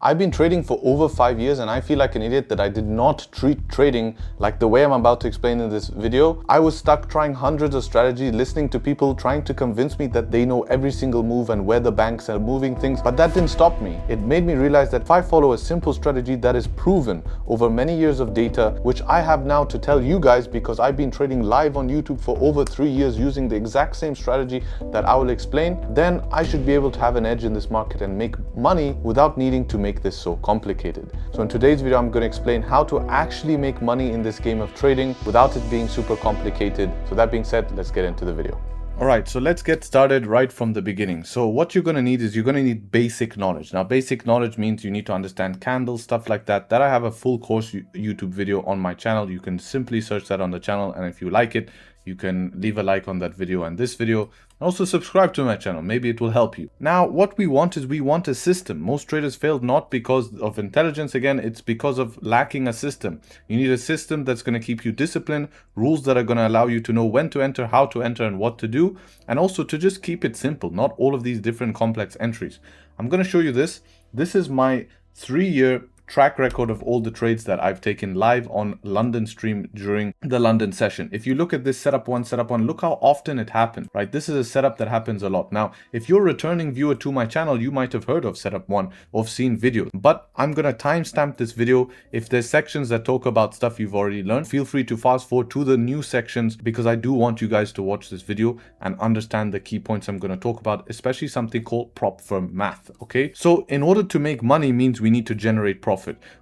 I've been trading for over 5 years and I feel like an idiot that I did not treat trading like the way I'm about to explain in this video. I was stuck trying hundreds of strategies, listening to people trying to convince me that they know every single move and where the banks are moving things, but that didn't stop me. It made me realize that if I follow a simple strategy that is proven over many years of data, which I have now to tell you guys because I've been trading live on YouTube for over 3 years using the exact same strategy that I will explain, then I should be able to have an edge in this market and make money without needing to make this so complicated. So in today's video, I'm going to explain how to actually make money in this game of trading without it being super complicated. So that being said, let's get into the video. Alright, so let's get started right from the beginning. So what you're going to need is you're going to need basic knowledge. Now, basic knowledge means you need to understand candles, stuff like that. That I have a full course YouTube video on my channel. You can simply search that on the channel, and if you like it, you can leave a like on that video and this video. Also subscribe to my channel, maybe it will help you. Now, what we want is we want a system. Most traders fail not because of intelligence, again, it's because of lacking a system. You need a system that's going to keep you disciplined, rules that are going to allow you to know when to enter, how to enter, and what to do, and also to just keep it simple, not all of these different complex entries. I'm going to show you this. This is my 3-year track record of all the trades that I've taken live on London stream during the London session. If you look at this setup one, look how often it happened, right? This is a setup that happens a lot. Now, if you're a returning viewer to my channel, you might have heard of setup one or have seen videos, but I'm going to timestamp this video. If there's sections that talk about stuff you've already learned, feel free to fast forward to the new sections because I do want you guys to watch this video and understand the key points I'm going to talk about, especially something called prop firm math. Okay. So in order to make money means we need to generate profit.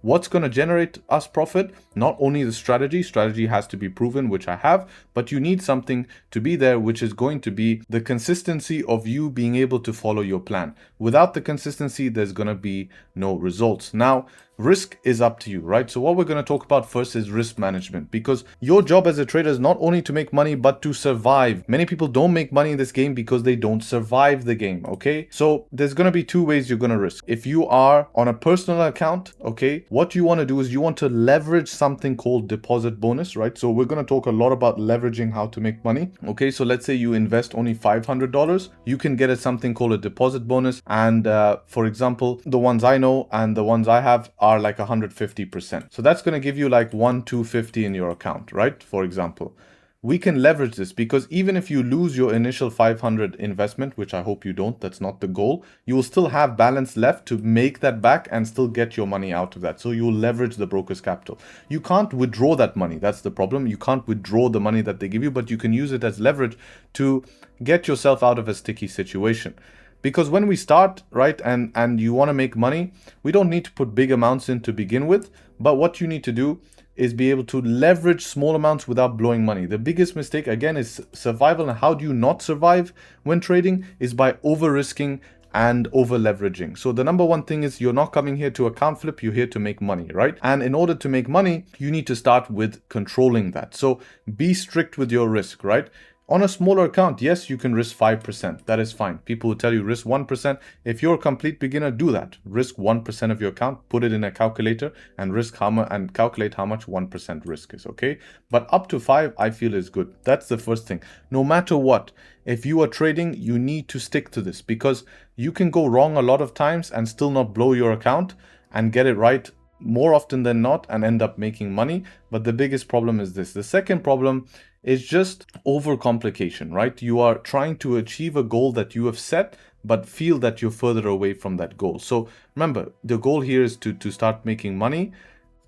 What's going to generate us profit? Not only the strategy has to be proven, which I have, but you need something to be there, which is going to be the consistency of you being able to follow your plan. Without the consistency, there's going to be no results. Now, risk is up to you, right? So what we're going to talk about first is risk management, because your job as a trader is not only to make money, but to survive. Many people don't make money in this game because they don't survive the game, okay? So there's going to be two ways you're going to risk. If you are on a personal account, okay, what you want to do is you want to leverage something called deposit bonus, right? So we're going to talk a lot about leveraging, how to make money. Okay, so let's say you invest only $500, you can get something called a deposit bonus. And for example, the ones I know and the ones I have are like 150%. So that's going to give you like 250 in your account, right? For example, we can leverage this because even if you lose your initial 500 investment, which I hope you don't, that's not the goal, you will still have balance left to make that back and still get your money out of that. So you'll leverage the broker's capital. You can't withdraw that money. That's the problem. You can't withdraw the money that they give you, but you can use it as leverage to get yourself out of a sticky situation. Because when we start, right, and you want to make money, we don't need to put big amounts in to begin with. But what you need to do is be able to leverage small amounts without blowing money. The biggest mistake, again, is survival. And how do you not survive when trading? Is by over-risking and over-leveraging. So the number one thing is you're not coming here to account flip, you're here to make money, right? And in order to make money, you need to start with controlling that. So be strict with your risk, right? On a smaller account, yes, you can risk 5%. That is fine. People will tell you risk 1%. If you're a complete beginner, do that. Risk 1% of your account, put it in a calculator and calculate how much 1% risk is, okay? But up to 5, I feel is good. That's the first thing. No matter what, if you are trading, you need to stick to this because you can go wrong a lot of times and still not blow your account and get it right more often than not and end up making money. But the biggest problem is this. The second problem is just overcomplication, right? You are trying to achieve a goal that you have set, but feel that you're further away from that goal. So remember, the goal here is to start making money.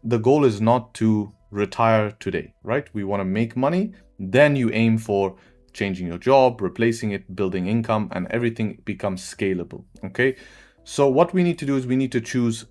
The goal is not to retire today, right? We want to make money. Then you aim for changing your job, replacing it, building income, and everything becomes scalable, okay? So what we need to do is we need to choose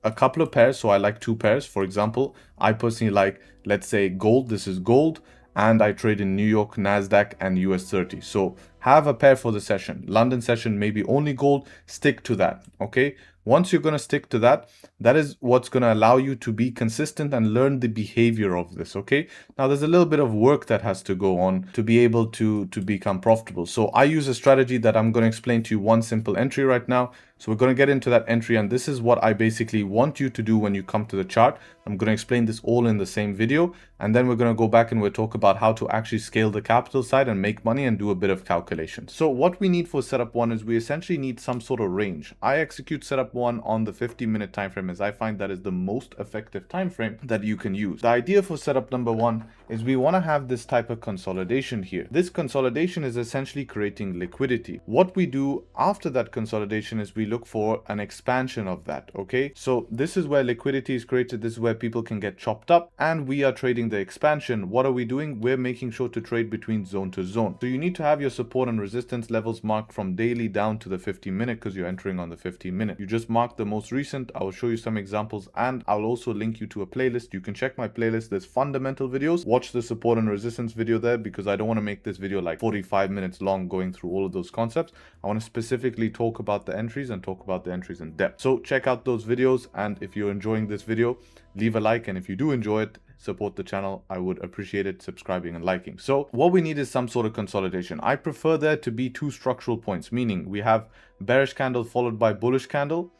a couple of pairs. So I like 2 pairs. For example, I personally like, let's say gold. This is gold. And I trade in New York, NASDAQ, and US 30. So have a pair for the session. London session, maybe only gold. Stick to that, okay? Once you're going to stick to that, that is what's going to allow you to be consistent and learn the behavior of this, okay? Now, there's a little bit of work that has to go on to be able to become profitable. So I use a strategy that I'm going to explain to you, one simple entry right now. So we're going to get into that entry, and this is what I basically want you to do when you come to the chart. I'm going to explain this all in the same video, and then we're going to go back and we'll talk about how to actually scale the capital side and make money and do a bit of calculation. So what we need for setup 1 is we essentially need some sort of range. I execute setup 1 on the 50-minute time frame, as I find that is the most effective time frame that you can use. The idea for setup number 1 is we want to have this type of consolidation here. This consolidation is essentially creating liquidity. What we do after that consolidation is we look for an expansion of that, okay? So this is where liquidity is created. This is where people can get chopped up, and we are trading the expansion. What are we doing? We're making sure to trade between zone to zone. So you need to have your support and resistance levels marked from daily down to the 15-minute because you're entering on the 15-minute. You just mark the most recent. I will show you some examples, and I'll also link you to a playlist. You can check my playlist. There's fundamental videos. Watch the support and resistance video there, because I don't want to make this video like 45 minutes long going through all of those concepts. I want to specifically talk about the entries and talk about the entries in depth. So check out those videos, and if you're enjoying this video, leave a like, and if you do enjoy it, support the channel. I would appreciate it, subscribing and liking. So what we need is some sort of consolidation. I prefer there to be two structural points, meaning we have bearish candle followed by bullish candle,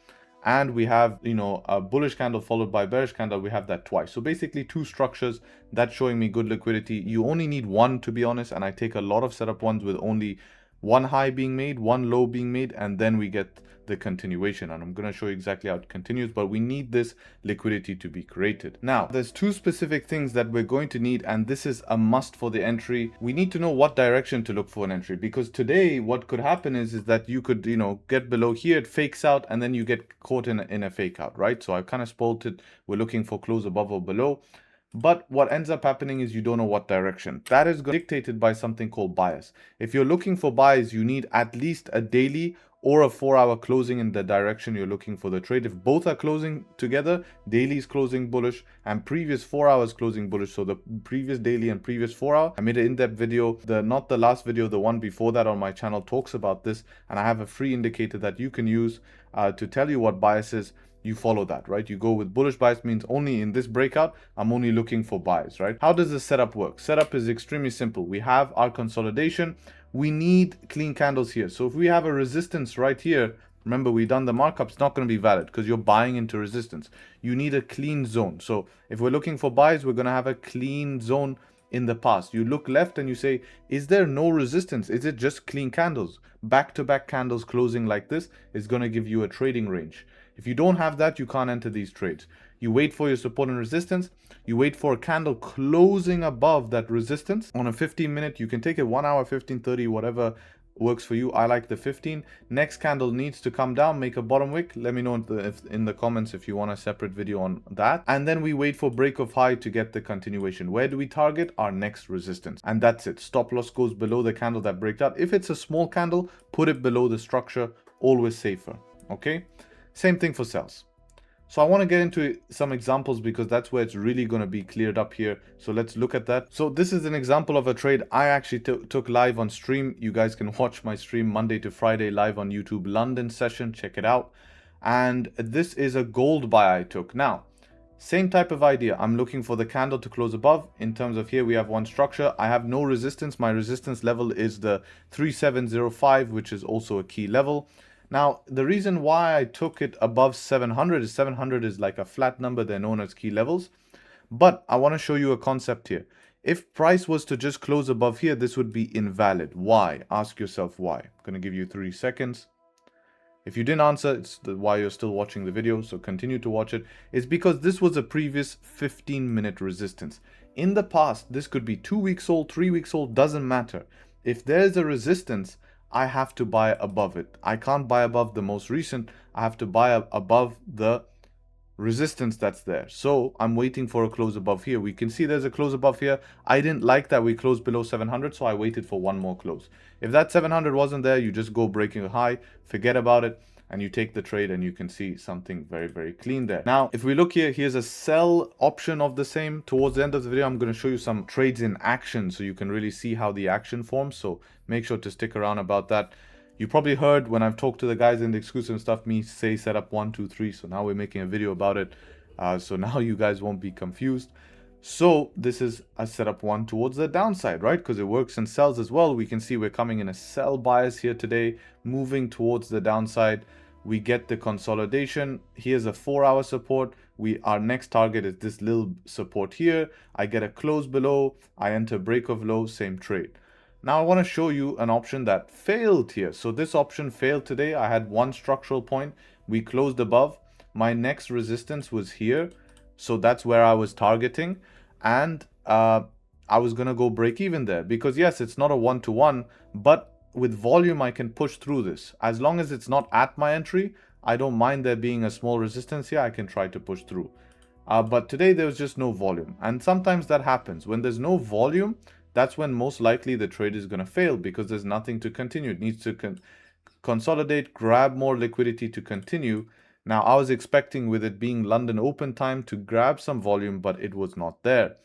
and we have, you know, a bullish candle followed by bearish candle. We have that twice. So basically two structures that's showing me good liquidity. You only need one, to be honest, and I take a lot of setup ones with only one high being made, one low being made, and then we get the continuation. And I'm going to show you exactly how it continues, but we need this liquidity to be created. Now, there's two specific things that we're going to need, and this is a must for the entry. We need to know what direction to look for an entry, because today what could happen is that you could, you know, get below here, it fakes out, and then you get caught in a fake out, right? So I've kind of spoiled it. We're looking for close above or below. But what ends up happening is you don't know what direction. That is dictated by something called bias. If you're looking for buys, you need at least a daily or a 4-hour closing in the direction you're looking for the trade. If both are closing together, daily is closing bullish and previous 4 hours closing bullish, so the previous daily and previous 4 hour, I made an in-depth video, not the last video, the one before that on my channel talks about this, and I have a free indicator that you can use to tell you what bias is. You follow that, right? You go with bullish bias, means only in this breakout, I'm only looking for buys, right? How does the setup work? Setup is extremely simple. We have our consolidation. We need clean candles here. So if we have a resistance right here, remember we done the markup, it's not going to be valid because you're buying into resistance. You need a clean zone. So if we're looking for buys, we're going to have a clean zone in the past. You look left and you say, is there no resistance? Is it just clean candles? Back-to-back candles closing like this is going to give you a trading range. If you don't have that, you can't enter these trades. You wait for your support and resistance. You wait for a candle closing above that resistance. On a 15-minute, you can take it 1 hour, 15, 30, whatever works for you. I like the 15. Next candle needs to come down, make a bottom wick. Let me know in the comments if you want a separate video on that. And then we wait for break of high to get the continuation. Where do we target? Our next resistance. And that's it. Stop loss goes below the candle that breaks out. If it's a small candle, put it below the structure. Always safer. Okay? Same thing for sells. So I want to get into some examples because that's where it's really going to be cleared up here. So let's look at that. So this is an example of a trade I actually took live on stream. You guys can watch my stream Monday to Friday live on YouTube London session. Check it out. And this is a gold buy I took. Now, same type of idea. I'm looking for the candle to close above. In terms of here, we have one structure. I have no resistance. My resistance level is the 3705, which is also a key level. Now, the reason why I took it above 700 is 700 is like a flat number. They're known as key levels. But I want to show you a concept here. If price was to just close above here, this would be invalid. Why? Ask yourself why. I'm going to give you 3 seconds. If you didn't answer, it's why you're still watching the video, so continue to watch it. It's because this was a previous 15-minute resistance. In the past, this could be 2 weeks old, 3 weeks old, doesn't matter. If there's a resistance, I have to buy above it. I can't buy above the most recent. I have to buy above the resistance that's there. So I'm waiting for a close above here. We can see there's a close above here. I didn't like that we closed below 700, so I waited for one more close. If that 700 wasn't there, you just go breaking a high, forget about it, and you take the trade, and you can see something very, very clean there. Now, if we look here, here's a sell option of the same. Towards the end of the video, I'm going to show you some trades in action so you can really see how the action forms. So make sure to stick around about that. You probably heard when I've talked to the guys in the exclusive stuff, me say setup 1, 2, 3. So now we're making a video about it. So now you guys won't be confused. So this is a setup 1 towards the downside, right? Because it works in sells as well. We can see we're coming in a sell bias here today, moving towards the downside. We get the consolidation. Here's a 4-hour support. Our next target is this little support here. I get a close below. I enter break of low, same trade. Now I want to show you an option that failed here. So this option failed today. I had one structural point. we closed above. My next resistance was here. So that's where I was targeting. And I was going to go break even there because yes, it's not a one-to-one, but with volume, I can push through this. As long as it's not at my entry, I don't mind there being a small resistance here. I can try to push through. But today there was just no volume. And sometimes that happens. When there's no volume, that's when most likely the trade is going to fail because there's nothing to continue. It needs to consolidate, grab more liquidity to continue. Now, I was expecting with it being London open time to grab some volume, but it was not there.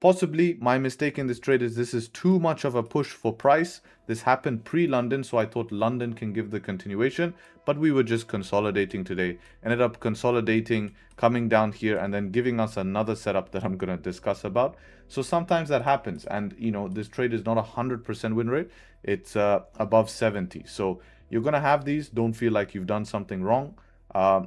Possibly my mistake in this trade is this is too much of a push for price. This happened pre-London, so I thought London can give the continuation, but we were just consolidating today. Ended up consolidating, coming down here, and then giving us another setup that I'm going to discuss about. So sometimes that happens, and you know, this trade is not 100% win rate. It's above 70. So you're going to have these. Don't feel like you've done something wrong.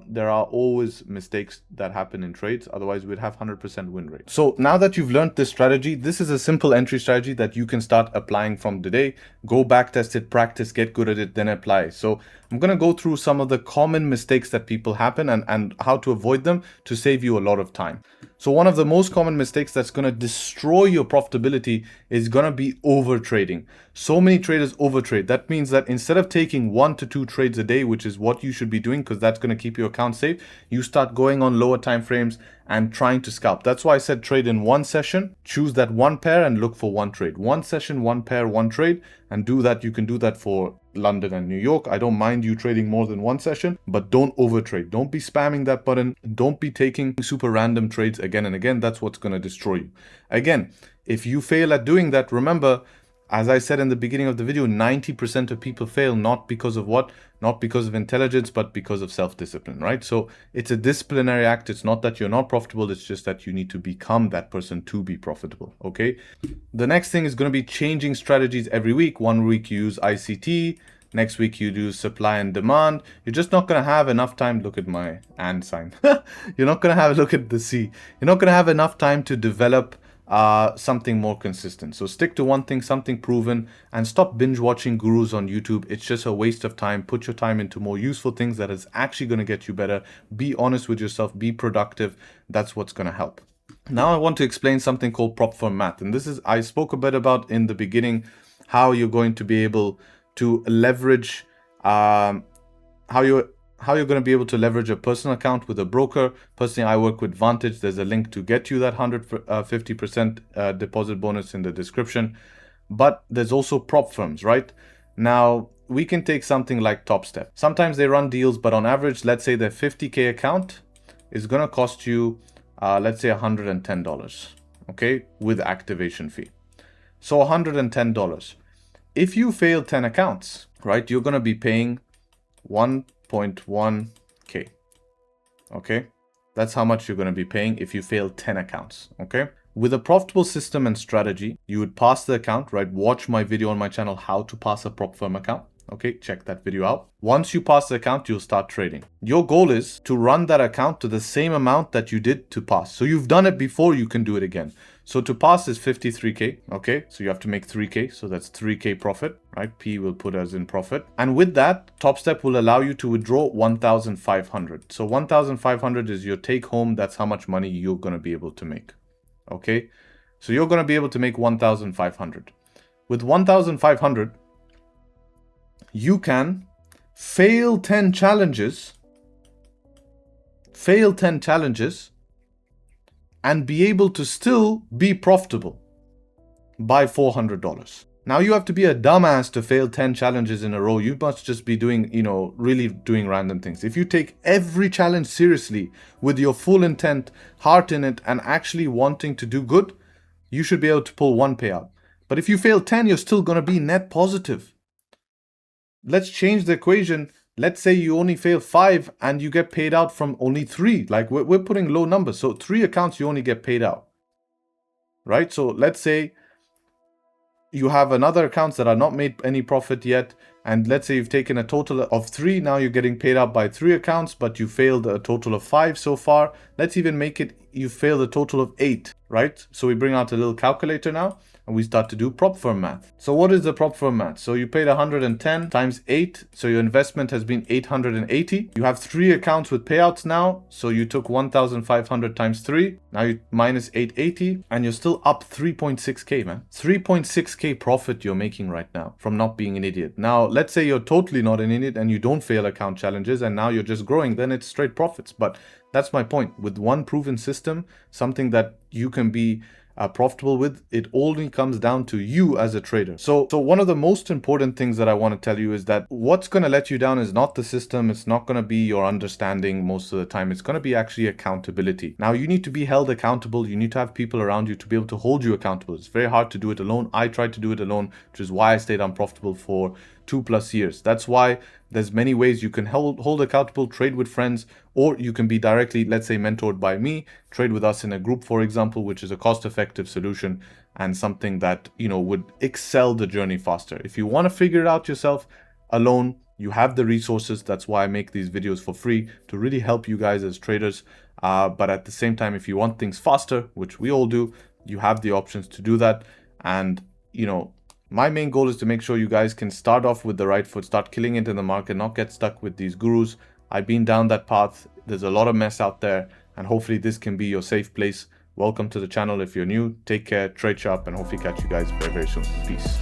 There are always mistakes that happen in trades. Otherwise, we'd have 100% win rate. So now that you've learned this strategy, this is a simple entry strategy that you can start applying from today. Go back, test it, practice, get good at it, then apply. So I'm going to go through some of the common mistakes that people happen and how to avoid them to save you a lot of time. So one of the most common mistakes that's going to destroy your profitability is going to be over trading. So many traders overtrade. That means that instead of taking 1 to 2 trades a day, which is what you should be doing because that's going to keep your account safe, you start going on lower time frames and trying to scalp. That's why I said trade in one session, choose that one pair and look for one trade. One session, one pair, one trade, and do that. You can do that for London and New York. I don't mind you trading more than one session, but don't overtrade. Don't be spamming that button. Don't be taking super random trades again and again. That's what's going to destroy you. Again, if you fail at doing that, remember, as I said in the beginning of the video, 90% of people fail not because of what? Not because of intelligence, but because of self-discipline, right? So it's a disciplinary act. It's not that you're not profitable. It's just that you need to become that person to be profitable, okay? The next thing is going to be changing strategies every week. One week you use ICT. Next week you do supply and demand. You're just not going to have enough time. Look at my and sign. You're not going to have a look at the C. You're not going to have enough time to develop something more consistent. So stick to one thing, something proven, and stop binge watching gurus on YouTube. It's just a waste of time. Put your time into more useful things that is actually going to get you better. Be honest with yourself, be productive. That's what's going to help. Now I want to explain something called prop firm math. And this is, I spoke a bit about in the beginning, how you're going to be able to leverage, how you're going to be able to leverage a personal account with a broker. Personally, I work with Vantage. There's a link to get you that 150% deposit bonus in the description. But there's also prop firms, right? Now, we can take something like Top Step. Sometimes they run deals, but on average, let's say their 50K account is going to cost you, let's say $110, okay, with activation fee. So $110. If you fail 10 accounts, right, you're going to be paying 1.1K. Okay, that's how much you're going to be paying if you fail 10 accounts. Okay, with a profitable system and strategy, you would pass the account, right? Watch my video on my channel, how to pass a prop firm account. Okay, check that video out. Once you pass the account, you'll start trading. Your goal is to run that account to the same amount that you did to pass. So you've done it before, you can do it again. So to pass is 53K, okay? So you have to make 3K, so that's 3K profit, right? P will put as in profit. And with that, Top Step will allow you to withdraw 1,500. So 1,500 is your take home. That's how much money you're going to be able to make, okay? So you're going to be able to make 1,500. With 1,500, you can fail 10 challenges, and be able to still be profitable by $400. Now you have to be a dumbass to fail 10 challenges in a row. You must just be doing, really doing random things. If you take every challenge seriously with your full intent, heart in it, and actually wanting to do good, you should be able to pull one payout. But if you fail 10, you're still going to be net positive. Let's change the equation. Let's say you only fail 5 and you get paid out from only 3. Like we're putting low numbers. So 3 accounts, you only get paid out, right? So let's say you have another accounts that are not made any profit yet. And let's say you've taken a total of 3. Now you're getting paid out by 3 accounts, but you failed a total of 5 so far. Let's even make it, you failed a total of 8, right? So we bring out a little calculator now. and we start to do prop firm math. So what is the prop firm math? So you paid 110 times 8. So your investment has been 880. You have 3 accounts with payouts now. So you took 1,500 times 3. Now you minus 880 and you're still up 3.6K, man. 3.6K profit you're making right now from not being an idiot. Now, let's say you're totally not an idiot and you don't fail account challenges and now you're just growing, then it's straight profits. But that's my point. With one proven system, something that you can be profitable with, it only comes down to you as a trader. So one of the most important things that I want to tell you is that what's going to let you down is not the system. It's not going to be your understanding most of the time. It's going to be actually accountability. Now you need to be held accountable. You need to have people around you to be able to hold you accountable. It's very hard to do it alone. I tried to do it alone, which is why I stayed unprofitable for 2+ years. That's why there's many ways you can hold accountable, trade with friends, or you can be directly, let's say, mentored by me, trade with us in a group, for example, which is a cost-effective solution and something that, you know, would excel the journey faster. If you want to figure it out yourself alone, you have the resources. That's why I make these videos for free, to really help you guys as traders. But at the same time, if you want things faster, which we all do, you have the options to do that. And, you know, my main goal is to make sure you guys can start off with the right foot, start killing it in the market, not get stuck with these gurus. I've been down that path. There's a lot of mess out there, and hopefully this can be your safe place. Welcome to the channel if you're new. Take care, trade sharp, and hopefully catch you guys very, very soon. Peace.